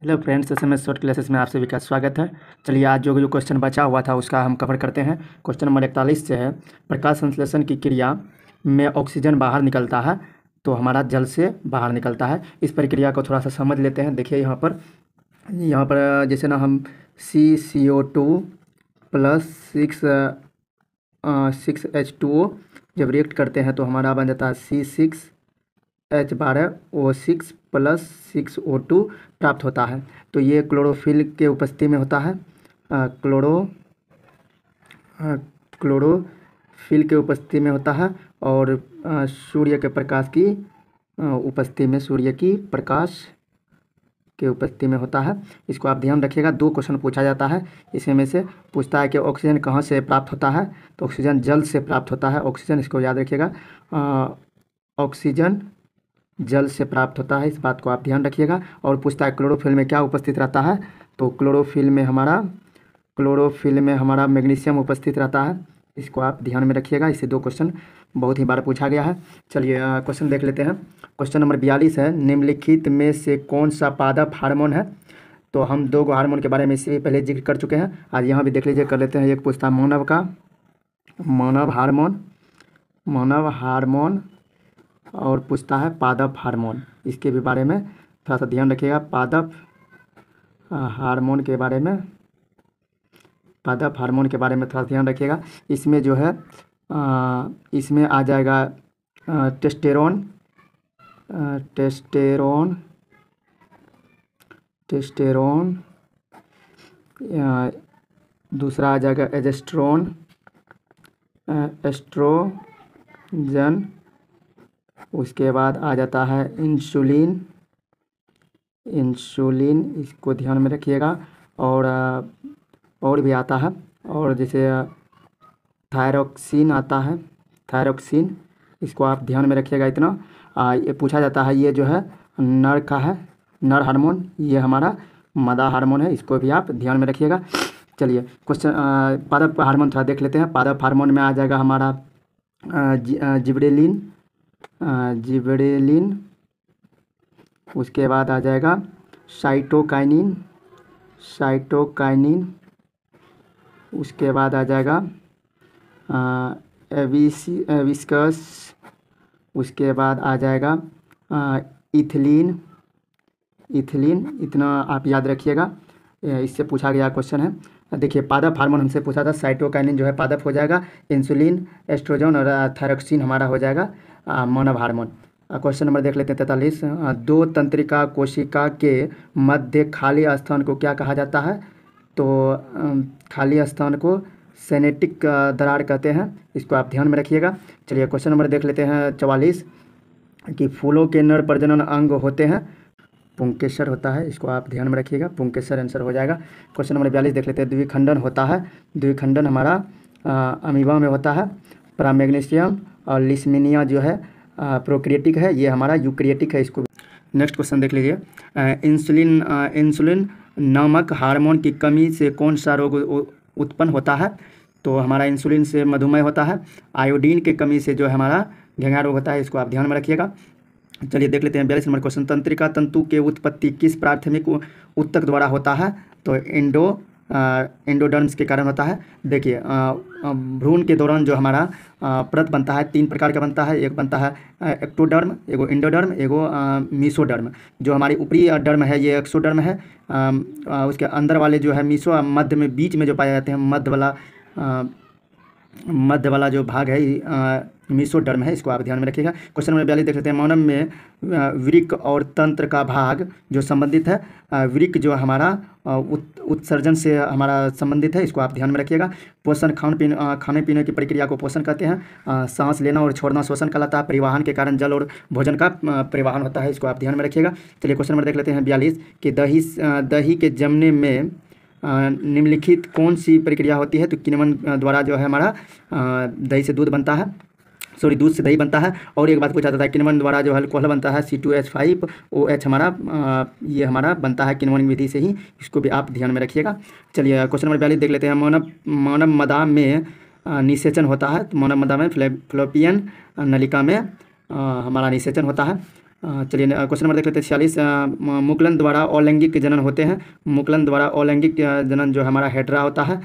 Hello friends, SMS short classes में आप सभी का स्वागत है। चलिए आज जो क्वेश्चन बचा हुआ था उसका हम कवर करते हैं। क्वेश्चन नंबर 41 से है, प्रकाश संश्लेषण की क्रिया में ऑक्सीजन बाहर निकलता है तो हमारा जल से बाहर निकलता है। इस प्रक्रिया को थोड़ा सा समझ लेते हैं। देखिए यहाँ पर जैसे ना हम CO2 प्लस 6H2O जब रिएक्ट करते हैं तो हमारा बन जाता है C6H12O6 प्लस 6O2 प्राप्त होता है। तो ये क्लोरोफिल के उपस्थिति में होता है। क्लोरोफिल के उपस्थिति में होता है और सूर्य के प्रकाश की उपस्थिति में, सूर्य की प्रकाश के उपस्थिति में होता है। इसको आप ध्यान रखिएगा। 2 क्वेश्चन पूछा जाता है। इसमें से पूछता है कि ऑक्सीजन कहाँ से प्राप्त होता है, तो ऑक्सीजन जल से प्राप्त होता है। ऑक्सीजन, इसको याद रखिएगा, ऑक्सीजन जल से प्राप्त होता है। इस बात को आप ध्यान रखिएगा। और पूछता है क्लोरोफिल में क्या उपस्थित रहता है, तो क्लोरोफिल में हमारा मैग्नीशियम उपस्थित रहता है। इसको आप ध्यान में रखिएगा। इससे 2 क्वेश्चन बहुत ही बार पूछा गया है। चलिए क्वेश्चन देख लेते हैं। क्वेश्चन नंबर 42 है, निम्नलिखित में से कौन सा पादप हार्मोन है। तो हम 2 हार्मोन के बारे में इससे पहले जिक्र कर चुके हैं। आज यहाँ भी देख लीजिए, कर लेते हैं। एक पूछता है मानव हार्मोन और पूछता है पादप हार्मोन। इसके भी बारे में थोड़ा सा ध्यान रखिएगा। पादप हार्मोन के बारे में थोड़ा ध्यान रखिएगा। इसमें जो है इसमें आ जाएगा टेस्टेरोन, दूसरा आ जाएगा एजेस्ट्रोन, एस्ट्रोजन। उसके बाद आ जाता है इंसुलिन, इसको ध्यान में रखिएगा। और भी आता है, और जैसे थायरोक्सिन आता है, थायरोक्सिन, इसको आप ध्यान में रखिएगा। इतना ये पूछा जाता है। ये जो है नर का है, नर हार्मोन। ये हमारा मादा हार्मोन है, इसको भी आप ध्यान में रखिएगा। चलिए क्वेश्चन पादप हार्मोन थोड़ा देख लेते हैं। पादप हार्मोन में आ जाएगा हमारा जिबरेलिन। उसके बाद आ जाएगा साइटोकाइनिन। उसके बाद आ जाएगा एविस्कस। उसके बाद आ जाएगा इथिलीन। इतना आप याद रखिएगा, इससे पूछा गया क्वेश्चन है। देखिए पादप हार्मोन हमसे पूछा था। साइटोकाइनिन जो है पादप हो जाएगा, इंसुलिन, एस्ट्रोजन और थायरोक्सिन हमारा हो जाएगा मानव हार्मोन। क्वेश्चन नंबर देख लेते हैं 43। 2 तंत्रिका कोशिका के मध्य खाली स्थान को क्या कहा जाता है, तो खाली स्थान को सेनेटिक दरार कहते हैं। इसको आप ध्यान में रखिएगा। चलिए क्वेश्चन नंबर देख लेते हैं 44 कि फूलों के नर प्रजनन अंग होते हैं, पुंकेसर होता है। इसको आप ध्यान में रखिएगा, पुंकेसर आंसर हो जाएगा। क्वेश्चन नंबर 42 देख लेते हैं। द्विखंडन होता है। द्विखंडन हमारा अमीबा में होता है। प्रामैग्नीशियम और लिस्मिनिया जो है प्रोक्रिएटिक है, ये हमारा यूक्रिएटिक है। इसको नेक्स्ट क्वेश्चन देख लीजिए। इंसुलिन नामक हार्मोन की कमी से कौन सा रोग उत्पन्न होता है, तो हमारा इंसुलिन से मधुमेह होता है। आयोडीन के कमी से जो है हमारा घेंघा रोग होता है। इसको आप ध्यान में रखिएगा। चलिए देख लेते हैं 42 नंबर क्वेश्चन। तंत्रिका तंतु के उत्पत्ति किस प्राथमिक ऊतक द्वारा होता है, तो एंडोडर्म्स के कारण होता है। देखिए भ्रूण के दौरान जो हमारा परत बनता है, 3 प्रकार का बनता है। एक बनता है एक्टोडर्म, एगो इंडोडर्म, एगो मीसोडर्म। जो हमारी ऊपरी डर्म है ये एक्सोडर्म है। उसके अंदर वाले जो है मीसो, मध्य में बीच में जो पाए जाते हैं, मध्य वाला जो भाग है मीसोडर्म है। इसको आप ध्यान में रखिएगा। क्वेश्चन नंबर 42 देख लेते हैं। मानव में वृक्क और तंत्र का भाग जो संबंधित है, वृक्क जो हमारा उत्सर्जन से हमारा संबंधित है। इसको आप ध्यान में रखिएगा। पोषण, खाने पीने की प्रक्रिया को पोषण कहते हैं। सांस लेना और छोड़ना श्वसन कहलाता है। परिवहन के कारण जल और भोजन का परिवहन होता है। इसको आप ध्यान में रखिएगा। चलिए क्वेश्चन नंबर देख लेते हैं 42 कि दही के जमने में निम्नलिखित कौन सी प्रक्रिया होती है, तो किण्वन द्वारा जो है हमारा दही से दूध बनता है, दूध से दही बनता है। और एक बात पूछा जाता है, किण्वन द्वारा जो अल्कोहल बनता है C2H5OH हमारा, ये हमारा बनता है किण्वन विधि से ही। इसको भी आप ध्यान में रखिएगा। चलिए क्वेश्चन नंबर 42 देख लेते हैं। मानव मदा में निषेचन होता है। तो मानव मदा में फ्लोपियन नलिका में हमारा निषेचन होता है। चलिए क्वेश्चन नंबर देख लेते हैं 46। मुकुलन द्वारा अलैंगिक जनन होते हैं। मुकुलन द्वारा अलैंगिक जनन जो हमारा हेड्रा होता है,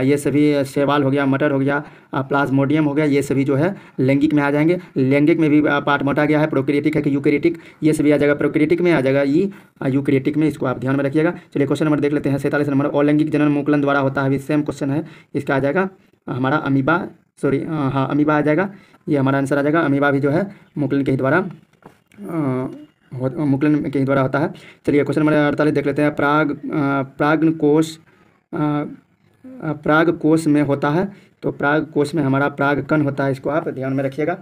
ये सभी शैवाल हो गया, मटर हो गया, प्लाज्मोडियम हो गया, ये सभी जो है लैंगिक में आ जाएंगे। लैंगिक में भी पार्ट बांटा गया है, प्रोकैरियोटिक है कि यूकैरियोटिक, ये सभी आ जाएगा प्रोकैरियोटिक में, आ जाएगा ये यूकैरियोटिक में, इसको आप ध्यान में रखिएगा। चलिए क्वेश्चन नंबर देख लेते हैं 47 नंबर। अलैंगिक जनन मुकुलन द्वारा होता है, भी सेम क्वेश्चन है, इसका आ जाएगा हमारा अमीबा, सॉरी हाँ अमीबा आ जाएगा, ये हमारा आंसर आ जाएगा। अमीबा भी जो है मुकुलन के ही द्वारा मुकुलन के ही द्वारा होता है। चलिए क्वेश्चन नंबर 48 देख लेते हैं। पराग कोश में होता है, तो पराग कोश में हमारा परागकण होता है, इसको आप ध्यान में रखिएगा।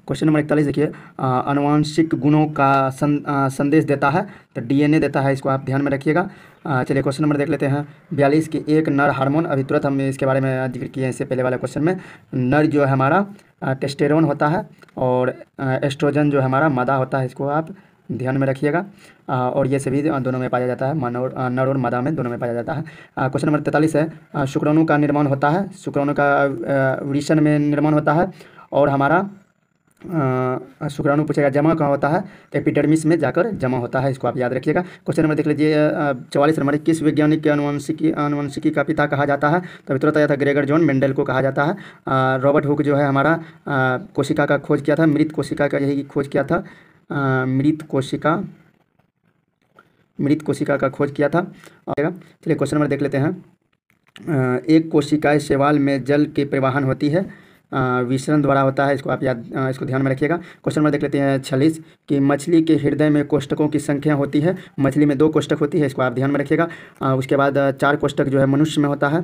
क्वेश्चन नंबर 41 देखिए, आनुवांशिक गुणों का संदेश देता है, तो डीएनए देता है, इसको आप ध्यान में रखिएगा। चलिए क्वेश्चन नंबर देख लेते हैं 42 की एक नर हार्मोन, अभी तुरंत हम इसके बारे में जिक्र किए हैं इससे पहले वाले क्वेश्चन में। नर जो है हमारा टेस्टेरोन होता है और एस्ट्रोजन जो है हमारा मादा होता है, इसको आप ध्यान में रखिएगा। और ये सभी दोनों में पाया जाता है, नर और मादा में दोनों में पाया जाता है। क्वेश्चन नंबर 43 है, शुक्राणु का निर्माण होता है, शुक्राणु का वृषण में निर्माण होता है, और हमारा शुक्राणु पूछेगा जमा कहाँ होता है, तो एपिडर्मिस में जाकर जमा होता है, इसको आप याद रखिएगा। क्वेश्चन नंबर देख लीजिए 44 नंबर। किस वैज्ञानिक के आनुवंशिकी का पिता कहा जाता है, तो तुरंत आया था ग्रेगर जॉन मेंडल को कहा जाता है। रॉबर्ट हुक जो है हमारा कोशिका का खोज किया था, मृत कोशिका का यही खोज किया था, मृत कोशिका का खोज किया था। चलिए क्वेश्चन नंबर देख लेते हैं। एक कोशिकाएं शैवाल में जल की प्रवाहन होती है, विसरण द्वारा होता है, इसको आप इसको ध्यान में रखिएगा। क्वेश्चन नंबर देख लेते हैं 46 कि मछली के हृदय में कोष्ठकों की संख्या होती है, मछली में 2 कोष्ठक होती है, इसको आप ध्यान में रखिएगा। उसके बाद 4 कोष्ठक जो है मनुष्य में होता है,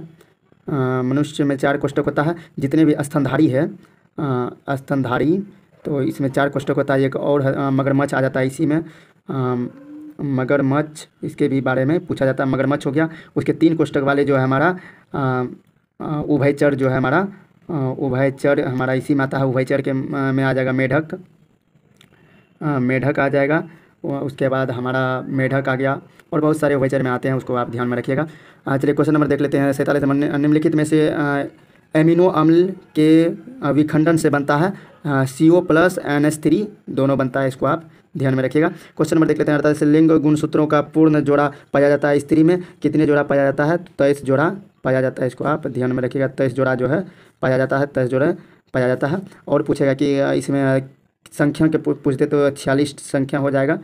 मनुष्य में 4 कोष्ठक होता है। जितने भी स्तनधारी है, स्तनधारी, तो इसमें 4 कोष्ठक होता है। एक और मगरमच्छ आ जाता है इसी में, मगरमच्छ, इसके भी बारे में पूछा जाता है, मगरमच्छ हो गया। उसके 3 कोष्ठक वाले जो है हमारा उभयचर जो है हमारा, उभयचर हमारा इसी में आता है, उभयचर के में आ जाएगा मेढक, मेढक आ जाएगा। उसके बाद हमारा मेढक आ गया, और बहुत सारे उभयचर में आते हैं, उसको आप ध्यान में रखिएगा। चलिए क्वेश्चन नंबर देख लेते हैं 47 नंबर। निम्नलिखित में से एमिनो अम्ल के विखंडन से बनता है CO+NH3 दोनों बनता है, इसको आप ध्यान में रखिएगा। क्वेश्चन नंबर देख लेते हैं 48। लिंग गुणसूत्रों का पूर्ण जोड़ा पाया जाता है स्त्री में, कितने जोड़ा पाया जाता है, 23 जोड़ा पाया जाता है, इसको आप ध्यान में रखिएगा। 23 जोड़ा जो है पाया जाता है, 23 जोड़ा पाया जाता है। और पूछेगा कि इसमें संख्या के पूछते तो 46 संख्या हो जाएगा,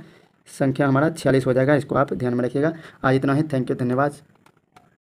संख्या हमारा 46 हो जाएगा, इसको आप ध्यान में रखिएगा। आज इतना ही, थैंक यू, धन्यवाद।